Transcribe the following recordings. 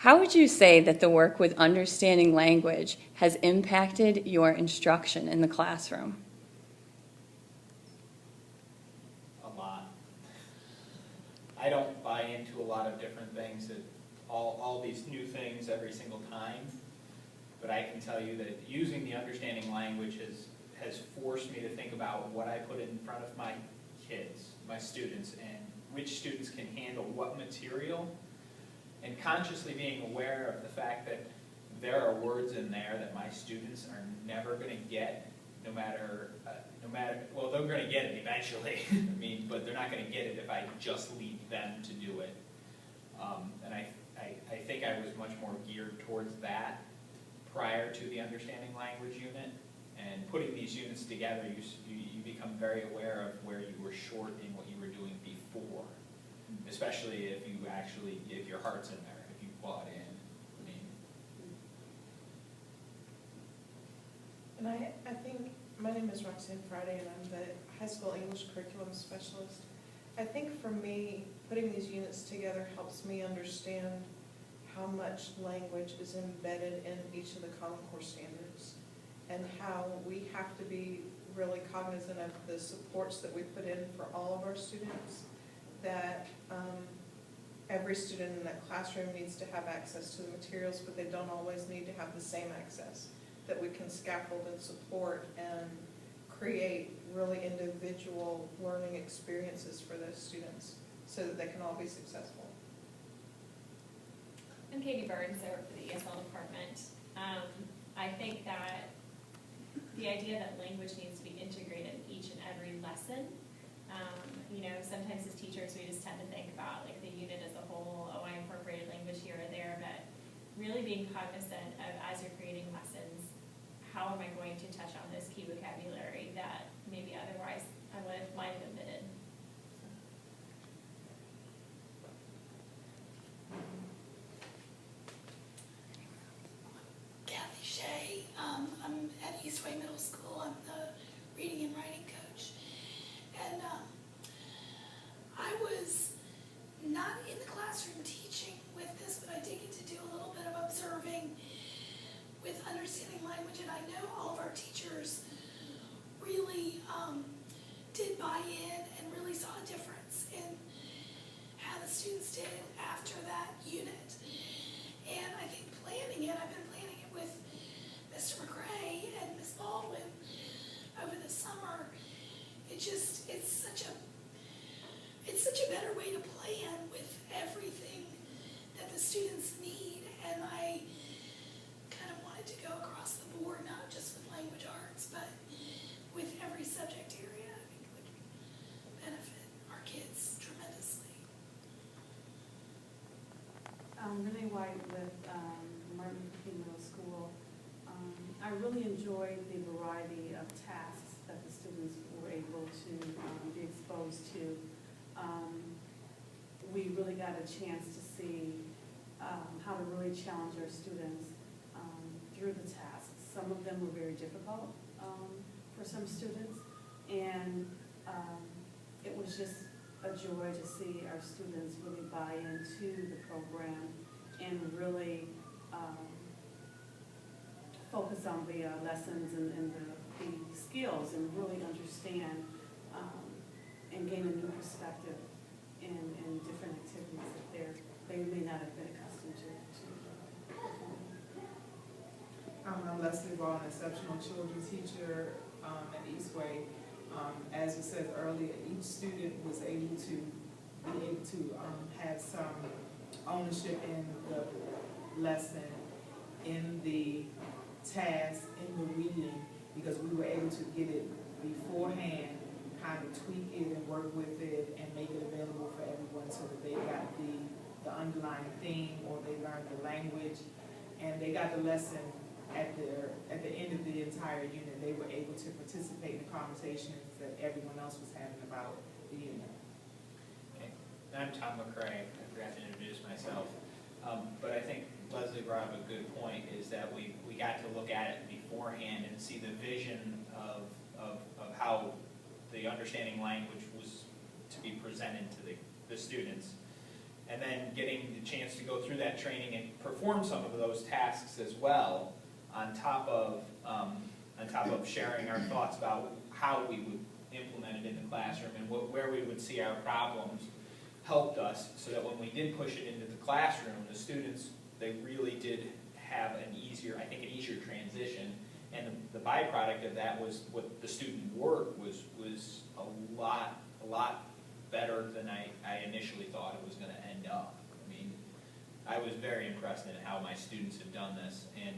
How would you say that the work with understanding language has impacted your instruction in the classroom? A lot. I don't buy into a lot of different things, that all these new things every single time, but I can tell you that using the understanding language has forced me to think about what I put in front of my kids, my students, and which students can handle what material, and consciously being aware of the fact that there are words in there that my students are never going to get, no matter, well, they're going to get it eventually, I mean, but they're not going to get it if I just leave them to do it. And I think I was much more geared towards that prior to the understanding language unit. And putting these units together, you become very aware of where you were short in what you were doing before, especially if your heart's in there, if you bought in. And I think, my name is Roxanne Friday, and I'm the high school English curriculum specialist. I think for me, putting these units together helps me understand how much language is embedded in each of the Common Core standards, and how we have to be really cognizant of the supports that we put in for all of our students, that every student in that classroom needs to have access to the materials, but they don't always need to have the same access, that we can scaffold and support and create really individual learning experiences for those students so that they can all be successful. I'm Katie Burns, I work for the ESL department. I think that the idea that language needs to be integrated in each and every lesson, you know, sometimes as teachers we just tend to think about like the unit as a whole, oh, I incorporated language here or there, but really being cognizant of, as you're creating lessons, how am I going to touch on this key vocabulary that maybe otherwise I might have omitted. Kathy Shea. I'm at Eastway Middle School. I'm the reading and writing coach. And I was not in the classroom teaching with this, but I did get to do a little bit of observing with understanding language, and I know all of our teachers really did buy in and really saw a difference in how the students did after that unit. And I think planning it, I've been planning it with Mr. McRae and Ms. Baldwin over the summer. It's such a better way to plan with everything that the students need, and I kind of wanted to go across the board, not just with language arts, but with every subject area. I think it would benefit our kids tremendously. Renee White with Martin Luther King Middle School. I really enjoyed the variety of tasks that the students were able to be exposed to. We really got a chance to see how to really challenge our students through the tasks. Some of them were very difficult for some students, and it was just a joy to see our students really buy into the program and really focus on the lessons and the skills, and really understand and gain a new perspective in different activities that they may not have been accustomed to performing. I'm Leslie Ball, an exceptional children's teacher at Eastway. As we said earlier, each student was able to have some ownership in the lesson, in the task, in the reading, because we were able to get it beforehand, kind of tweak it and work with it and make it available for everyone so that they got the underlying theme, or they learned the language, and they got the lesson at the end of the entire unit. They were able to participate in the conversations that everyone else was having about the unit. Okay. I'm Tom McRae. I forgot to introduce myself. But I think Leslie brought up a good point, is that we got to look at it beforehand and see the vision of how the understanding language was to be presented to the students. and then getting the chance to go through that training and perform some of those tasks as well, on top of sharing our thoughts about how we would implement it in the classroom and where we would see our problems, helped us so that when we did push it into the classroom, the students, they really did have an easier transition. And the byproduct of that was what the student work was a lot better than I initially thought it was going to end up. I mean, I was very impressed in how my students have done this, and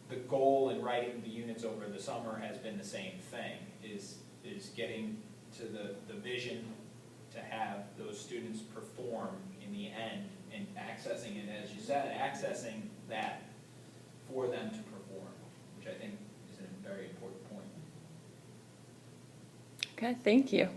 the goal in writing the units over the summer has been the same thing, is getting to the vision to have those students perform in the end, and accessing it, as you said, accessing that for them to perform, which I think is a very important point. Okay, thank you.